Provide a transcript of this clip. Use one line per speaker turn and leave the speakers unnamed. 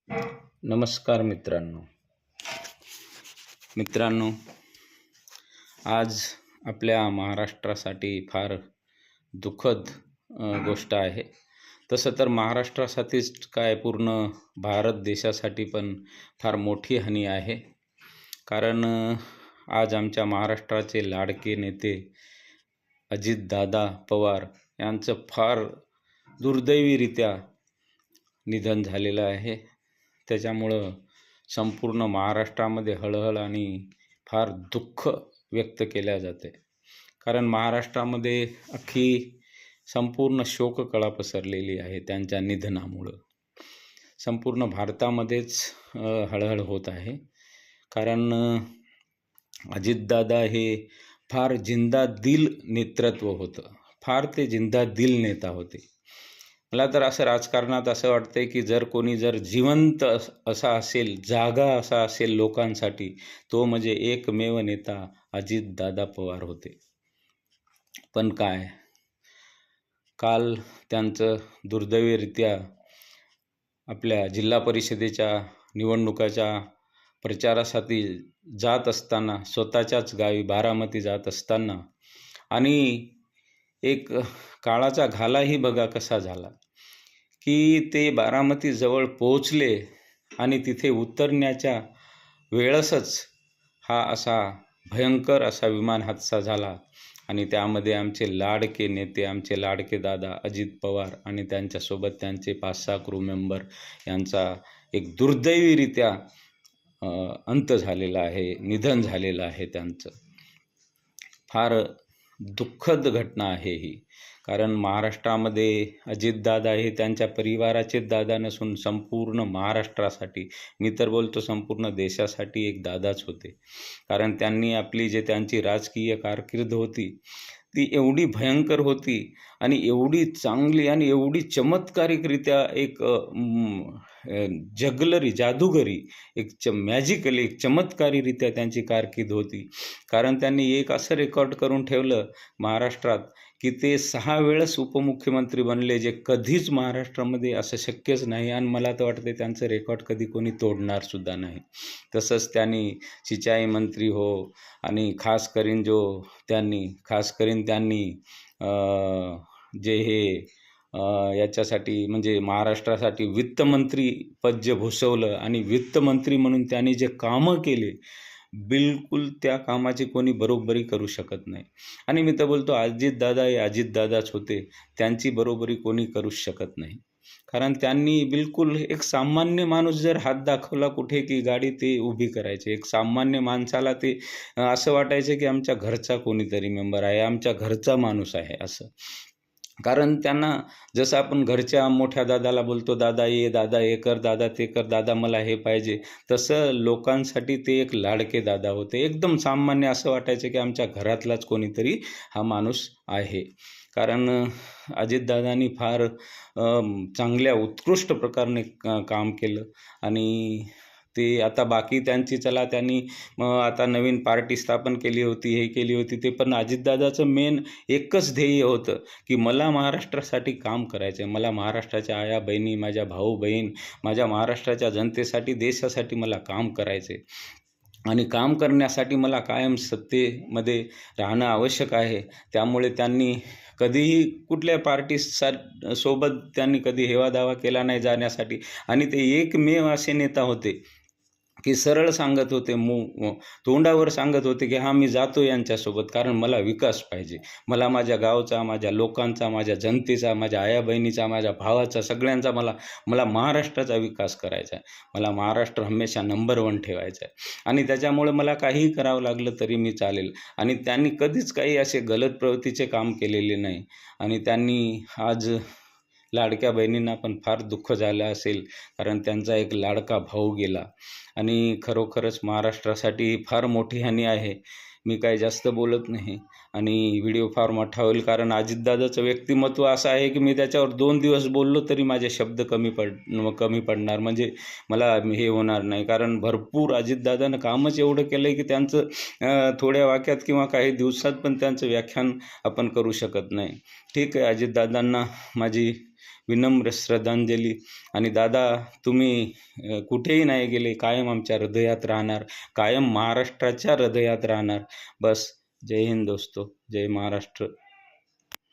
नमस्कार मित्रांनो, आज आपल्या महाराष्ट्रासाठी फार दुःखद गोष्ट आहे. तसं तर महाराष्ट्रासाठीच काय, पूर्ण भारत देशासाठी पण फार मोठी हानी आहे. कारण आज आमच्या महाराष्ट्राचे लाडके नेते अजितदादा पवार यांचं फार दुर्दैवीरित्या निधन झालेलं आहे. त्याच्यामुळं संपूर्ण महाराष्ट्रामध्ये हळहळ आणि फार दुःख व्यक्त केल्या जाते. कारण महाराष्ट्रामध्ये संपूर्ण शोककळा पसरलेली आहे त्यांच्या निधनामुळं. संपूर्ण भारतामध्येच हळहळ होत आहे. कारण अजितदादा हे फार जिंदादिल नेतृत्व होतं. फार ते जिंदादिल नेता होते. मला तर असं राजकारणात असं वाटतंय की जर कोणी जिवंत असा असेल, जागा असा असेल लोकांसाठी, तो म्हणजे एकमेव नेता अजितदादा पवार होते. पण काय, काल त्यांचं दुर्दैवीरित्या आपल्या जिल्हा परिषदेच्या निवडणुकाच्या प्रचारासाठी जात असताना, स्वतःच्याच गावी बारामती जात असताना, आणि एक काळाचा घालाही बघा कसा झाला की ते बारामतीजवळ पोहोचले आणि तिथे उतरण्याच्या वेळेसच हा असा भयंकर असा विमान हादसा झाला. आणि त्यामध्ये आमचे लाडके नेते, आमचे लाडके दादा अजित पवार आणि त्यांच्यासोबत त्यांचे 5-6 क्रू मेंबर यांचा एक दुर्दैवीरित्या अंत झालेला आहे, निधन झालेलं आहे त्यांचं. फार दुःखद घटना आहे ही. कारण महाराष्ट्रामध्ये अजितदादा हे त्यांच्या परिवाराचे दादा नसून संपूर्ण महाराष्ट्रासाठी, मी तर बोलतो संपूर्ण देशासाठी एक दादाच होते. कारण त्यांनी आपली त्यांची राजकीय कारकीर्द होती ती एवढी भयंकर होती आणि एवढी चांगली आणि एवढी चमत्कारिकरित्या एक जादूगरी, एक मॅजिकली, एक चमत्कारीरित्या त्यांची कारकीर्द होती. कारण त्यांनी एक असं रेकॉर्ड करून ठेवलं महाराष्ट्रात की ते 6 वेळेस उपमुख्यमंत्री बनले, जे कधीच महाराष्ट्रामध्ये असं शक्यच नाही. आणि मला तर वाटते त्यांचं रेकॉर्ड कधी कोणी तोडणार सुद्धा नाही. तसंच त्यांनी सिंचाई मंत्री आणि खास करीन त्यांनी जे हे याच्यासाठी म्हणजे महाराष्ट्रासाठी वित्तमंत्री पद जे भूषवलं आणि वित्तमंत्री म्हणून त्यांनी जे कामं केले, बिलकुल त्या कामाची कोणी बरोबरी करू शकत नाही. आणि मी तर बोलतो अजितदादा हे अजितदादाच होते, त्यांची बरोबरी कोणी करूच शकत नाही. कारण त्यांनी बिलकुल एक सामान्य माणूस जर हात दाखवला कुठे की गाडी ते उभी करायचे. एक सामान्य माणसाला ते असं वाटायचं की आमच्या घरचा कोणीतरी मेंबर आहे, आमच्या घरचा माणूस आहे असं. कारण त्यांना जसं आपण घरच्या मोठ्या दादाला बोलतो, दादा हे कर, दादा ते कर, दादा मला हे पाहिजे, तसं लोकांसाठी ते एक लाडके दादा होते. एकदम सामान्य, असं वाटायचं की आमच्या घरातलाच कोणीतरी हा माणूस आहे. कारण अजितदादांनी फार चांगल्या उत्कृष्ट प्रकारे काम केलं. आणि ते आता बाकी त्यांनी आता नवीन पार्टी स्थापन केली होती, हे केली होती ते, पण अजितदादाचं मेन एकच ध्येय होतं की मला महाराष्ट्रासाठी काम करायचं आहे. मला महाराष्ट्राच्या आया बहिणी, माझ्या भाऊ बहीण, माझ्या महाराष्ट्राच्या जनतेसाठी, देशासाठी मला काम करायचं आहे. आणि काम करण्यासाठी मला कायम सत्तेमध्ये राहणं आवश्यक आहे. त्यामुळे त्यांनी कधीही कुठल्या सोबत त्यांनी कधी हेवादावा केला नाही जाण्यासाठी. आणि ते एकमेव असे नेता होते की सरळ सांगत होते, तोंडावर सांगत होते की हां, मी जातो यांच्यासोबत, कारण मला विकास पाहिजे. मला माझ्या गावचा, माझ्या लोकांचा, माझ्या जनतेचा, माझ्या आया बहिणीचा, माझ्या भावाचा, सगळ्यांचा मला महाराष्ट्राचा विकास करायचा आहे. मला महाराष्ट्र हमेशा नंबर 1 ठेवायचा आहे. आणि त्याच्यामुळे मला काहीही करावं लागलं तरी मी चालेल. आणि त्यांनी कधीच काही असे गलत प्रवृत्तीचे काम केलेले नाही. आणि त्यांनी आज लाडक्या बहिणींना पण फार दुःख झालं असेल, कारण त्यांचा एक लाडका भाऊ गेला. आणि खरोखरच महाराष्ट्रासाठी फार मोठी हानी आहे. मी काही जास्त बोलत नाही आणि व्हिडिओ फार मोठा होईल, कारण अजितदादाचं व्यक्तिमत्व असं आहे की मी त्याच्यावर 2 दिवस बोललो तरी माझे शब्द कमी पडणार, म्हणजे मला हे होणार नाही. कारण भरपूर अजितदादानं कामच एवढं केलं आहे की त्यांचं थोड्या वाक्यात किंवा काही दिवसात पण त्यांचं व्याख्यान आपण करू शकत नाही. ठीक आहे, अजितदादांना माझी विनम्र श्रद्धांजली. आणि दादा, तुम्ही कुठेही नाही गेले, कायम आमच्या हृदयात राहणार, कायम महाराष्ट्राच्या हृदयात राहणार. बस. जय हिंद दोस्तो, जय महाराष्ट्र.